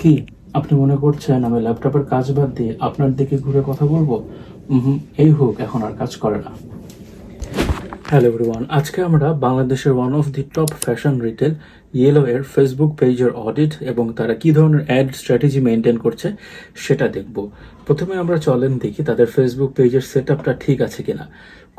কি আপনি মনে করছেন আমি ল্যাপটপের কাজ বাদ দিয়ে আপনার দিকে ঘুরে কথা বলবো? এই হোক এখন আর কাজ করে না। হ্যালো এভরিওয়ান, আজকে আমরা বাংলাদেশের one of the top fashion retail yellow এর ফেসবুক পেজের অডিট এবং তারা কি ধরনের অ্যাড স্ট্র্যাটেজি মেনটেন করছে সেটা দেখব। প্রথমে আমরা চলেন দেখি তাদের ফেসবুক পেজের সেট আপটা ঠিক আছে কিনা।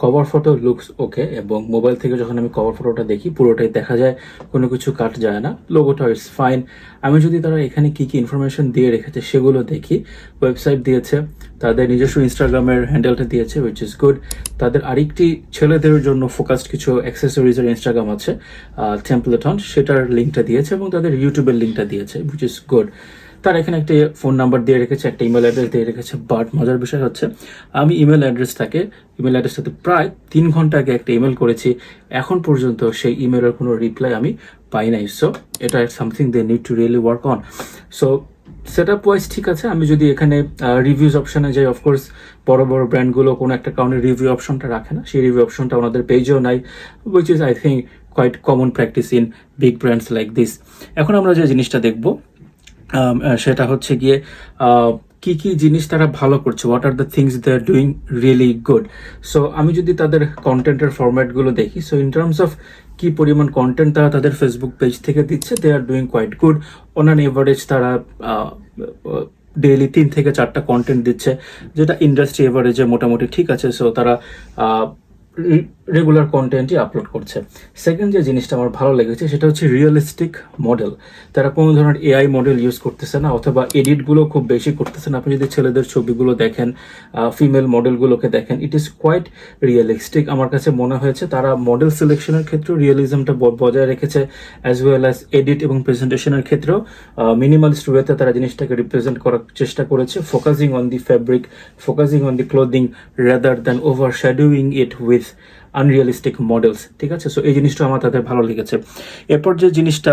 কভার ফটো লুকস ওকে, এবং মোবাইল থেকে যখন আমি কভার ফটোটা দেখি পুরোটাই দেখা যায়, কোনো কিছু কাট যায় না, লোগোটা ইটস ফাইন। আমি যদি তারা এখানে কি কি ইনফরমেশন দিয়ে রেখেছে সেগুলো দেখি, ওয়েবসাইট দিয়েছে, তাদের নিজস্ব ইনস্টাগ্রামের হ্যান্ডেলটা দিয়েছে উইচ ইজ গুড। তাদের আরেকটি ছেলেদের জন্য ফোকাসড কিছু অ্যাক্সেসরিজের ইনস্টাগ্রাম আছে, টেম্পলেটন, সেটার লিঙ্কটা দিয়েছে এবং তাদের ইউটিউবের লিঙ্কটা দিয়েছে উইচ ইজ গুড। তার এখানে একটা ফোন নাম্বার দিয়ে রেখেছে, একটা ইমেল অ্যাড্রেস দিয়ে রেখেছে, বাট মজার বিষয় হচ্ছে আমি ইমেল অ্যাড্রেসটাতে প্রায় 3 ঘন্টা আগে একটা ইমেল করেছি, এখন পর্যন্ত সেই ইমেলের কোনো রিপ্লাই আমি পাই নাই। সো এটা something they need to really work on. So set up wise ঠিক আছে। আমি যদি এখানে রিভিউজ অপশনে যাই, অফকোর্স বড় বড় ব্র্যান্ডগুলো কোনো একটা কারণে রিভিউ অপশনটা রাখে না, সেই রিভিউ অপশনটা ওনাদের পেজেও নাই, which is I think quite common practice in big brands like this. এখন আমরা যে জিনিসটা দেখব সেটা হচ্ছে গিয়ে কি কি জিনিস তারা ভালো করছে, what are the things they are doing really good. So আমি যদি তাদের কন্টেন্টের ফরম্যাটগুলো দেখি, সো ইন টার্মস অফ কি পরিমাণ কন্টেন্ট তারা তাদের ফেসবুক পেজ থেকে দিচ্ছে, they are doing quite good. On an average তারা ডেইলি 3 থেকে 4টা কন্টেন্ট দিচ্ছে, যেটা ইন্ডাস্ট্রি এভারেজে মোটামুটি ঠিক আছে। সো তারা রেগুলার কন্টেন্টই আপলোড করছে। সেকেন্ড যে জিনিসটা আমার ভালো লেগেছে সেটা হচ্ছে রিয়েলিস্টিক মডেল। তারা কোনো ধরনের এআই মডেল ইউজ করতেছে না, অথবা এডিটগুলো খুব বেশি করতেছে না। আপনি যদি ছেলেদের ছবিগুলো দেখেন, ফিমেল মডেলগুলোকে দেখেন, ইট ইজ কোয়াইট রিয়েলিস্টিক। আমার কাছে মনে হয়েছে তারা মডেল সিলেকশনের ক্ষেত্রেও রিয়েলিজমটা বজায় রেখেছে, অ্যাজ ওয়েল অ্যাজ এডিট এবং প্রেজেন্টেশনের ক্ষেত্রেও মিনিমালিস্ট ওয়েতে তারা জিনিসটাকে রিপ্রেজেন্ট করার চেষ্টা করেছে, focusing on the fabric, focusing on the clothing rather than overshadowing it with unrealistic models. ঠিক আছে, সো এই জিনিসটা আমার তাদের ভালো লেগেছে। এরপর যে জিনিসটা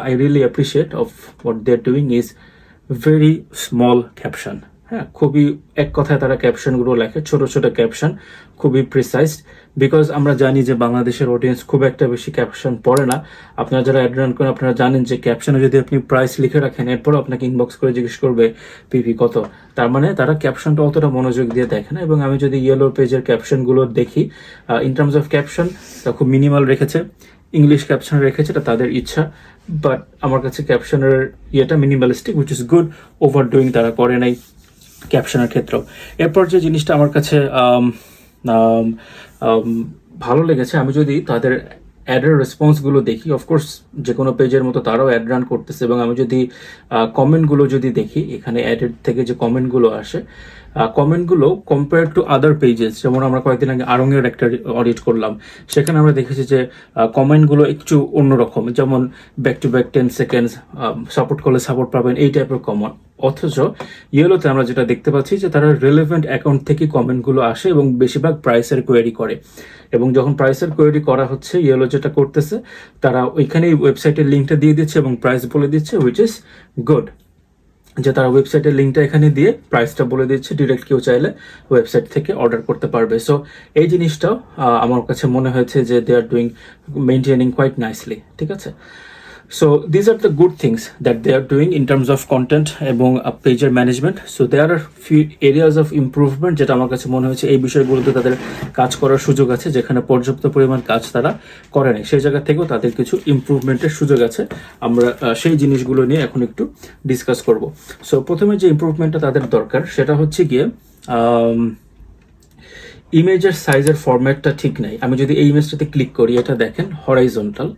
I really appreciate of what they are doing is very small caption. হ্যাঁ, খুবই এক কথায় তারা ক্যাপশনগুলো লেখে, ছোট ছোট ক্যাপশন, খুবই প্রিসাইজ। বিকজ আমরা জানি যে বাংলাদেশের অডিয়েন্স খুব একটা বেশি ক্যাপশন পড়ে না। আপনারা যারা অ্যাড রান করেন আপনারা জানেন যে ক্যাপশনে যদি আপনি প্রাইস লিখে রাখেন, এরপর আপনাকে ইনবক্স করে জিজ্ঞেস করবে পিপি কত, তার মানে তারা ক্যাপশনটা অতটা মনোযোগ দিয়ে দেখে না। এবং আমি যদি ইয়েলো পেজের ক্যাপশনগুলো দেখি, ইন টার্মস অফ ক্যাপশন তা খুব মিনিমাল রেখেছে, ইংলিশ ক্যাপশন রেখেছে, এটা তাদের ইচ্ছা, বাট আমার কাছে ক্যাপশনের ইয়েটা minimalistic which is good. Over doing তারা করে নাই ক্যাপশনের ক্ষেত্রেও। এরপর যে জিনিসটা আমার কাছে ভালো লেগেছে, আমি যদি তাদের অ্যাডের রেসপন্সগুলো দেখি, অফকোর্স যে কোনো পেজের মতো তারাও অ্যাড রান করতেছে, এবং আমি যদি কমেন্টগুলো যদি দেখি, এখানে অ্যাডের থেকে যে কমেন্টগুলো আসে, কমেন্টগুলো কম্পেয়ার টু আদার পেজেস, যেমন আমরা কয়েকদিন আগে আড়ংয়ের একটা অডিট করলাম, সেখানে আমরা দেখেছি যে কমেন্টগুলো একটু অন্যরকম, যেমন back to back 10 seconds, support করলে সাপোর্ট পাবেন, এই টাইপের কমন। অথচ ইয়েলোতে আমরা যেটা দেখতে পাচ্ছি যে তারা রিলেভেন্ট অ্যাকাউন্ট থেকে কমেন্টগুলো আসে এবং বেশিরভাগ প্রাইসের কোয়েরি করে। এবং যখন প্রাইসের কোয়েরি করা হচ্ছে, ইয়েলো যেটা করতেছে, তারা ওইখানেই ওয়েবসাইটের লিঙ্কটা দিয়ে দিচ্ছে এবং প্রাইস বলে দিচ্ছে, হুইচ ইজ গুড। যে তারা ওয়েবসাইটের লিঙ্কটা এখানে দিয়ে প্রাইসটা বলে দিচ্ছে, ডিরেক্ট কেউ চাইলে ওয়েবসাইট থেকে অর্ডার করতে পারবে। সো এই জিনিসটাও আমার কাছে মনে হয়েছে যে they are doing maintaining quite nicely. ঠিক আছে, so these are the good things that they are doing in terms of content এবং পেজের management. So there are few areas of improvement যেটা আমার কাছে মনে হয়েছে এই বিষয়গুলোতে তাদের কাজ করার সুযোগ আছে, যেখানে পর্যাপ্ত পরিমাণ কাজ তারা করে নাই, সেই জায়গা থেকেও তাদের কিছু ইমপ্রুভমেন্টের সুযোগ আছে। আমরা সেই জিনিসগুলো নিয়ে এখন একটু ডিসকাস করব। সো প্রথমে যে ইমপ্রুভমেন্টটা তাদের দরকার সেটা হচ্ছে গিয়ে ইমেজের সাইজের ফরম্যাটটা ঠিক নাই। আমি যদি এই ইমেজটাতে ক্লিক করি, এটা দেখেন হরাইজন্টাল,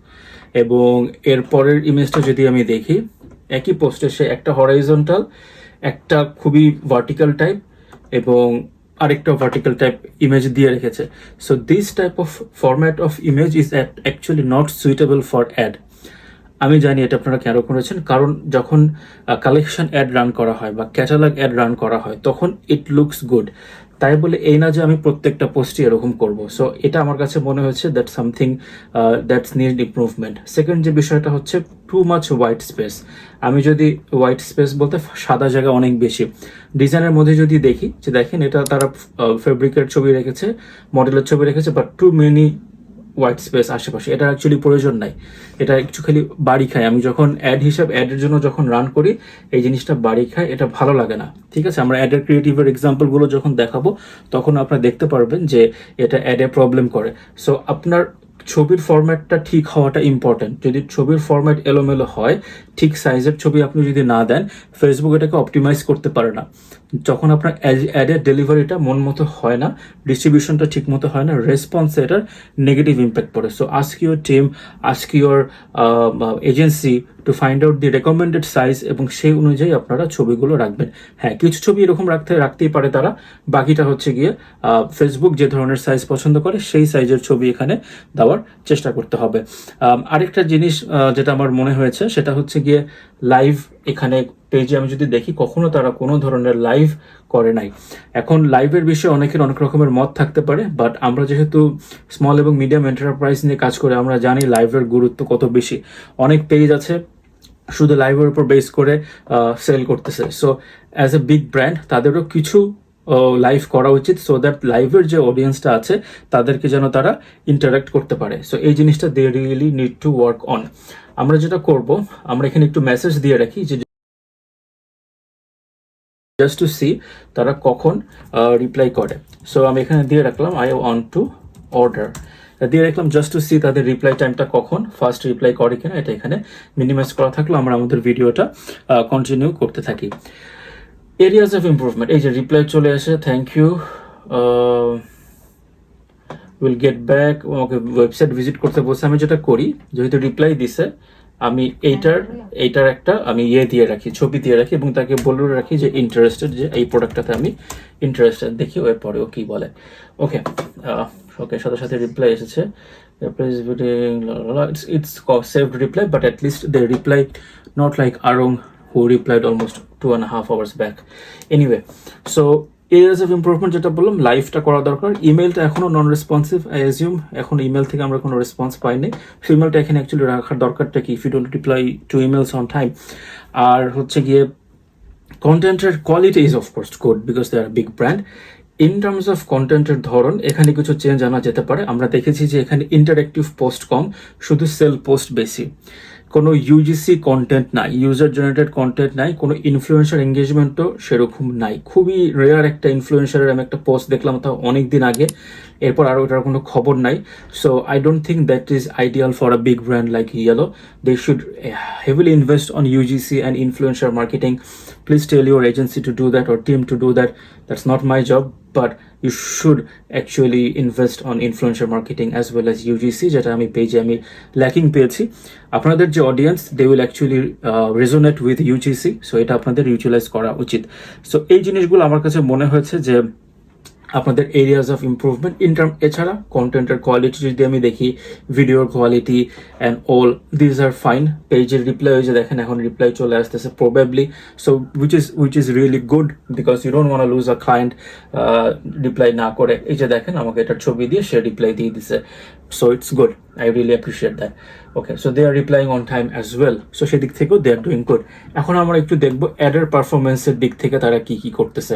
এবং এর পরের ইমেজটা যদি আমি দেখি, একই পোস্টে সে একটা হরাইজন্টাল, একটা খুবই ভার্টিক্যাল টাইপ এবং আরেকটা ভার্টিক্যাল টাইপ ইমেজ দিয়ে রেখেছে। So this type of format of image is actually not suitable for ad. আমি জানি এটা আপনারা কেন করেছেন, কারণ যখন কালেকশন অ্যাড রান করা হয় বা ক্যাটালগ অ্যাড রান করা হয় তখন ইট লুকস গুড। তাই বলে এই না যে আমি প্রত্যেকটা পোস্টই এরকম করব। সো এটা আমার কাছে মনে হয়েছে that something that's need improvement. Second যে বিষয়টা হচ্ছে টু মাচ হোয়াইট স্পেস। আমি যদি হোয়াইট স্পেস বলতে সাদা জায়গা অনেক বেশি, ডিজাইনের মধ্যে যদি দেখি যে দেখেন এটা তারা ফেব্রিকের ছবি রেখেছে, মডেলের ছবি রেখেছে, but too many white space আশেপাশে, এটা অ্যাকচুয়ালি প্রয়োজন নাই, এটা একটু খালি বাড়ি খায়। আমি যখন অ্যাডের জন্য যখন রান করি এই জিনিসটা বাড়ি খায়, এটা ভালো লাগে না। ঠিক আছে, আমরা অ্যাডের ক্রিয়েটিভের এক্সাম্পলগুলো যখন দেখাবো তখন আপনারা দেখতে পারবেন যে এটা অ্যাডে প্রবলেম করে। সো আপনার ছবির ফরম্যাটটা ঠিক হওয়াটা ইম্পর্টেন্ট। যদি ছবির ফরম্যাট এলোমেলো হয়, ঠিক সাইজের ছবি আপনি যদি না দেন, ফেসবুক এটাকে অপটিমাইজ করতে পারে না। যখন আপনার অ্যাডের ডেলিভারিটা মন মতো হয় না, ডিস্ট্রিবিউশনটা ঠিক মতো হয় না, রেসপন্সে এটার নেগেটিভ ইম্প্যাক্ট পড়ে। So ask your team, ask your agency to find out the recommended size, এবং সেই অনুযায়ী আপনারা ছবিগুলো রাখবেন। হ্যাঁ, কিছু ছবি এরকম রাখতেই পারে তারা, বাকিটা হচ্ছে গিয়ে ফেসবুক যে ধরনের সাইজ পছন্দ করে সেই সাইজের ছবি এখানে দেওয়ার চেষ্টা করতে হবে। আরেকটা জিনিস যেটা আমার মনে হয়েছে সেটা হচ্ছে গিয়ে লাইভ। এখানে পেজে আমি যদি দেখি কখনো তারা কোনো ধরনের লাইভ করে নাই। এখন লাইভের বিষয়ে অনেকের অনেক রকমের মত থাকতে পারে, বাট আমরা যেহেতু স্মল এবং মিডিয়াম এন্টারপ্রাইজ নিয়ে কাজ করে আমরা জানি লাইভের গুরুত্ব কত বেশি। অনেক পেজ আছে শুধু লাইভের উপর বেস করে সেল করতেছে। So as a big brand তাদেরও কিছু লাইভ করা উচিত, সো দ্যাট লাইভের যে অডিয়েন্সটা আছে তাদেরকে যেন তারা ইন্টারাক্ট করতে পারে। সো এই জিনিসটা they really need to work on. আমরা যেটা করব, আমরা এখানে একটু মেসেজ দিয়ে রাখি যে জাস্ট টু সি তারা কখন রিপ্লাই করে। সো আমি এখানে দিয়ে রাখলাম আই ওয়ান্ট টু অর্ডার, দিয়ে রাখলাম জাস্ট টু সি তাদের রিপ্লাই টাইমটা কখন, ফার্স্ট রিপ্লাই করে কিনা। এটা এখানে মিনিমাইজ করা থাকলো, আমরা আমাদের ভিডিওটা কন্টিনিউ করতে থাকি। এরিয়াস অফ ইমপ্রুভমেন্ট, এই যে রিপ্লাই চলে আসে, thank you, will get back, আমাকে ওয়েবসাইট ভিজিট করতে বলছে। আমি যেটা করি, যেহেতু রিপ্লাই দিছে, আমি এইটার একটা আমি দিয়ে রাখি, ছবি দিয়ে রাখি, এবং তাকে বলে রাখি যে ইন্টারেস্টেড, যে এই প্রোডাক্টটাতে আমি ইন্টারেস্টেড, দেখি ওর পরে ও কি বলে। ওকে, ওকে, সাথে সাথে রিপ্লাই এসেছে, it's saved reply, but at least they replied, not like Arung who replied almost 2.5 hours back. Anyway, so areas of improvement যেটা বললাম, লাইভটা করা দরকার। ইমেলটা এখনো নন রেসপন্সিভ, আই অ্যাজিউম এখন ইমেল থেকে আমরা কোনো রেসপন্স পাইনি। সো ইমেলটা এখানে অ্যাকচুয়ালি রাখার দরকারটা কি, if you don't reply to emails on time. আর হচ্ছে গিয়ে কন্টেন্টের quality is of course good because they are big brand. In terms of কন্টেন্টের ধরন এখানে কিছু চেঞ্জ আনা যেতে পারে। আমরা দেখেছি যে এখানে ইন্টারেক্টিভ পোস্ট কম, শুধু সেল পোস্ট বেশি। কোনো ইউজিসি কন্টেন্ট নাই, ইউজার জেনারেটেড কন্টেন্ট নাই, কোনো ইনফ্লুয়েন্সার এঙ্গেজমেন্টও সেরকম নাই। খুবই রেয়ার একটা ইনফ্লুয়েন্সারের আমি একটা পোস্ট দেখলাম, তাও অনেক দিন আগে, এরপর আর ওটার কোনো খবর নাই। So I don't think that is ideal for a big brand like Yellow. They should heavily invest on UGC and influencer marketing. Please tell your agency to do that or team to do that. That's not my job, but you should actually invest on influencer marketing as well as UGC, যেটা আমি পেজে আমি lacking পেয়েছি। আপনাদের যে audience, they will actually resonate with UGC, so এটা আপনাদের utilise করা উচিত। সো এই জিনিসগুলো আমার কাছে মনে হয়েছে যে আপনাদের areas of improvement in term. এছাড়া কন্টেন্টের কোয়ালিটি যদি আমি দেখি, ভিডিওর quality and all these are fine. পেজের রিপ্লাই হয়েছে দেখেন, এখন রিপ্লাই চলে আসতেছে probably, so which is really good because you don't want lose a client reply না করে। এই যে দেখেন, আমাকে এটার ছবি দিয়ে সে রিপ্লাই দিয়ে দিছে, so it's good, I really appreciate that. Okay, so they are replying on time as well, so সেদিক থেকেও দে আর ডুইং গুড। এখন আমরা একটু দেখবো অ্যাডের পারফরমেন্সের দিক থেকে তারা কি কি করতেছে।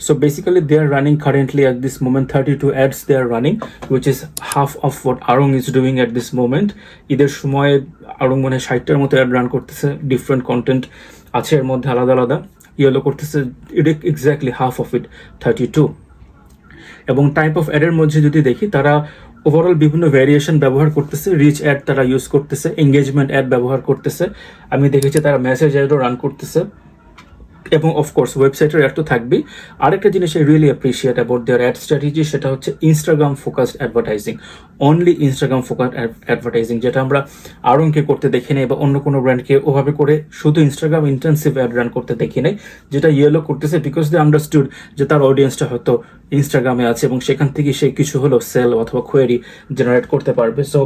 So basically they are running currently at this moment 32 ads they are running, which is half of what Arung is doing at this moment. ঈদের সময় Arung মনে 60টার মতো অ্যাড রান করতেছে, ডিফারেন্ট কন্টেন্ট আছে এর মধ্যে আলাদা আলাদা। ইয়েলো করতেছে এক্স্যাক্টলি হাফ অফ ইট, 32। এবং টাইপ অফ অ্যাডের মধ্যে যদি দেখি, তারা ওভারঅল বিভিন্ন ভ্যারিয়েশন ব্যবহার করতেছে। রিচ অ্যাড তারা ইউজ করতেছে, এঙ্গেজমেন্ট অ্যাড ব্যবহার করতেছে, আমি দেখেছি তারা মেসেজ অ্যাডও রান করতেছে, এবং অফকোর্স ওয়েবসাইটের অ্যাড তো থাকবেই। আরেকটা জিনিস I really appreciate about their ad strategy, সেটা হচ্ছে Instagram focused advertising, only Instagram focused advertising, যেটা আমরা আরংকে করতে দেখি নাই বা অন্য কোনো ব্র্যান্ডকে ওভাবে করে শুধু ইনস্টাগ্রাম ইন্টেন্সিভ অ্যাড রান করতে দেখি নাই, যেটা ইয়েলো করতেছে বিকজ দে আন্ডারস্টুড যে তার অডিয়েন্সটা হয়তো ইনস্টাগ্রামে আছে এবং সেখান থেকে সে কিছু হলো সেল অথবা কোয়েরি জেনারেট করতে পারবে। So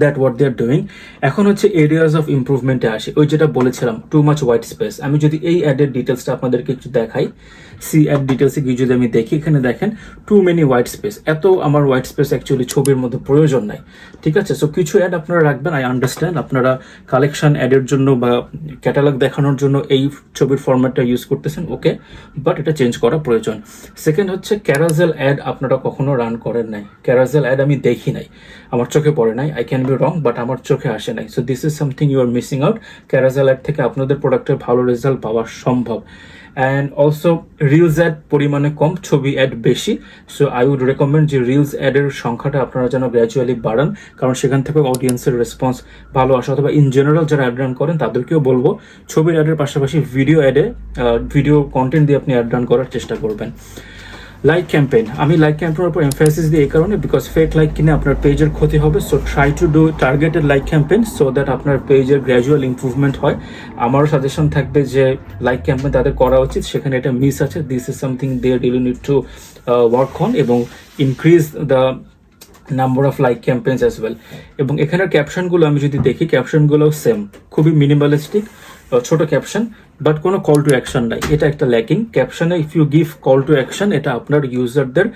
that what they are doing. এখন হচ্ছে এরিয়াস অফ ইমপ্রুভমেন্টে আসে, ওই যেটা বলেছিলাম টু মাচ হোয়াইট স্পেস। আমি যদি এই অ্যাডের ডিটেলসটা আপনাদেরকে একটু দেখাই, সি অ্যাড ডিটেলসে গিয়ে যদি আমি দেখি, এখানে দেখেন টু মেনি হোয়াইট স্পেস। এত আমার হোয়াইট স্পেস অ্যাকচুয়ালি ছবির মধ্যে প্রয়োজন নাই, ঠিক আছে। সো কিছু অ্যাড আপনারা রাখবেন, আই আন্ডারস্ট্যান্ড আপনারা কালেকশন অ্যাডের জন্য বা ক্যাটালগ দেখানোর জন্য এই ছবির ফরম্যাটটা ইউজ করতেছেন, ওকে, বাট এটা চেঞ্জ করা প্রয়োজন। সেকেন্ড হচ্ছে ক্যারাজেল অ্যাড আপনারা কখনো রান করেন নাই, ক্যারাজেল অ্যাড আমি দেখি নাই। আমার চোখে পড়ে নাই, I can be wrong, but আমার চোখে আসে নাই। So this is something you are missing out. Carousel ad থেকে আপনাদের প্রোডাক্টের ভালো রেজাল্ট পাওয়া সম্ভব। অ্যান্ড অলসো রিলস অ্যাড পরিমাণে কম, ছবি অ্যাড বেশি। সো আই উড রেকমেন্ড যে রিলস অ্যাডের সংখ্যাটা আপনারা যেন গ্র্যাজুয়ালি বাড়ান, কারণ সেখান থেকে অডিয়েন্সের রেসপন্স ভালো আসে। অথবা ইন জেনারেল যারা অ্যাড রান করেন তাদেরকেও বলবো ছবির অ্যাডের পাশাপাশি ভিডিও অ্যাডে ভিডিও কন্টেন্ট দিয়ে আপনি অ্যাড রান করার চেষ্টা করবেন। লাইক ক্যাম্পেইন, আমি লাইক ক্যাম্পেইনের উপর এমফাসিস দিই এই কারণে, বিকজ ফেক লাইক কিনে আপনার পেজের ক্ষতি হবে। So try to do targeted like campaign so that আপনার পেজের গ্র্যাজুয়াল ইমপ্রুভমেন্ট হয়। আমারও সাজেশন থাকবে যে লাইক ক্যাম্পেইন তাদের করা উচিত, সেখানে এটা মিস আছে। This is something they really need to work on এবং increase the number of like campaigns as well. এবং এখানের ক্যাপশনগুলো আমি যদি দেখি, ক্যাপশনগুলোও সেম, খুবই মিনিমালিস্টিক, ছোট ক্যাপশন, বাট কোনো কল টু অ্যাকশন নাই। এটা একটা ল্যাকিং ক্যাপশনে। If you give call to action, এটা আপনার ইউজারদের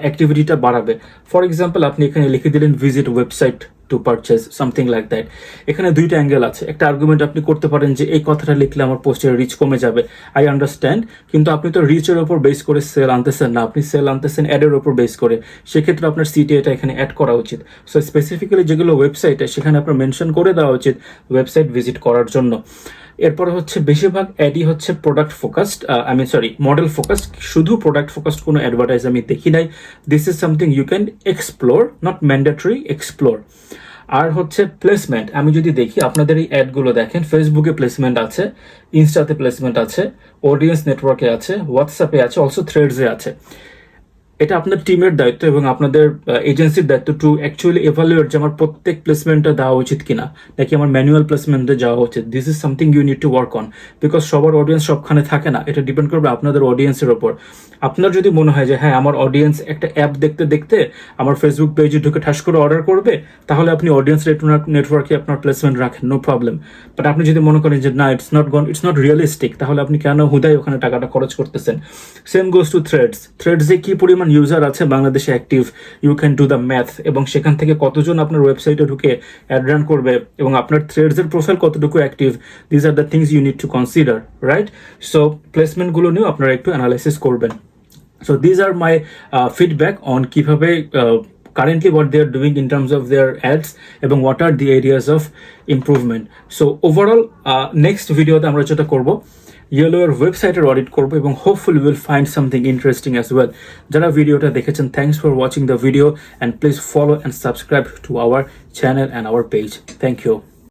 অ্যাক্টিভিটিটা বাড়াবে। ফর এক্সাম্পল, আপনি এখানে লিখে দিলেন visit website two purchase, something like that. এখানে দুইটা অ্যাঙ্গেল আছে। একটা আর্গুমেন্ট আপনি করতে পারেন যে এই কথাটা লিখলে আমার পোস্টের রিচ কমে যাবে, আই আন্ডারস্ট্যান্ড, কিন্তু আপনি তো রিচের ওপর বেস করে সেল আনতেছেন না, আপনি সেল আনতেছেন অ্যাডের ওপর বেস করে। সেক্ষেত্রে আপনার সিটি এটা এখানে অ্যাড করা উচিত। সো স্পেসিফিক্যালি যেগুলো ওয়েবসাইটে, সেখানে আপনার মেনশন করে দেওয়া উচিত ওয়েবসাইট ভিজিট করার জন্য। এরপর হচ্ছে বেশিরভাগ অ্যাডই হচ্ছে প্রোডাক্ট ফোকাসড, মডেল ফোকাসড, শুধু প্রোডাক্ট ফোকাসড কোনো অ্যাডভার্টাইজ আমি দেখি নাই। This is something you can explore, not mandatory, explore. আর হচ্ছে প্লেসমেন্ট, আমি যদি দেখি আপনাদের এই অ্যাডগুলো দেখেন, ফেসবুকে প্লেসমেন্ট আছে, ইনস্টাতে প্লেসমেন্ট আছে, অডিয়েন্স নেটওয়ার্কে আছে, হোয়াটসঅ্যাপে আছে, অলসো থ্রেডসে আছে। এটা আপনার টিমের দায়িত্ব এবং আপনাদের এজেন্সির দায়িত্ব টু অ্যাকচুয়ালি এভালুয়েট যে আমার প্রত্যেক প্লেসমেন্টটা দেওয়া উচিত কিনা, নাকি আমার ম্যানুয়াল প্লেসমেন্টে যাওয়া উচিত। This is something you need to work on, because সবার অডিয়েন্স সবখানে থাকে না। এটা ডিপেন্ড করবে আপনাদের অডিয়েন্সের ওপর। আপনার যদি মনে হয় যে হ্যাঁ, আমার অডিয়েন্স একটা অ্যাপ দেখতে দেখতে আমার ফেসবুক পেজে ঢুকে ঠাস করে অর্ডার করবে, তাহলে আপনি অডিয়েন্স নেটওয়ার্কে আপনার প্লেসমেন্ট রাখেন, নো প্রবলেম। বাট আপনি যদি মনে করেন যে না, ইটস নট রিয়েলিস্টিক, তাহলে আপনি কেন হুদাই ওখানে টাকাটা খরচ করতেছেন। Same goes to Threads. থ্রেডসে কি পরিমাণ ইউজার আছে বাংলাদেশে active, you can do the math, এবং সেখান থেকে কতজন আপনার ওয়েবসাইটে ঢুকে অ্যাড রান করবে এবং আপনার থ্রেডসের প্রোফাইল কতটুকু active, these are the things you need to consider, right? So প্লেসমেন্টগুলো নিয়েও আপনারা একটু অ্যানালাইসিস করবেন। So these are my feedback on কিভাবে currently what they are doing in terms of their ads এবং what are the areas of improvement. So overall next ভিডিওতে আমরা যেটা করব, ইয়েলোর ওয়েবসাইটের অডিট করবো এবং hopefully will find something interesting as well. যারা ভিডিওটা দেখেছেন, thanks for watching the video and please follow and subscribe to our channel and our page. Thank you.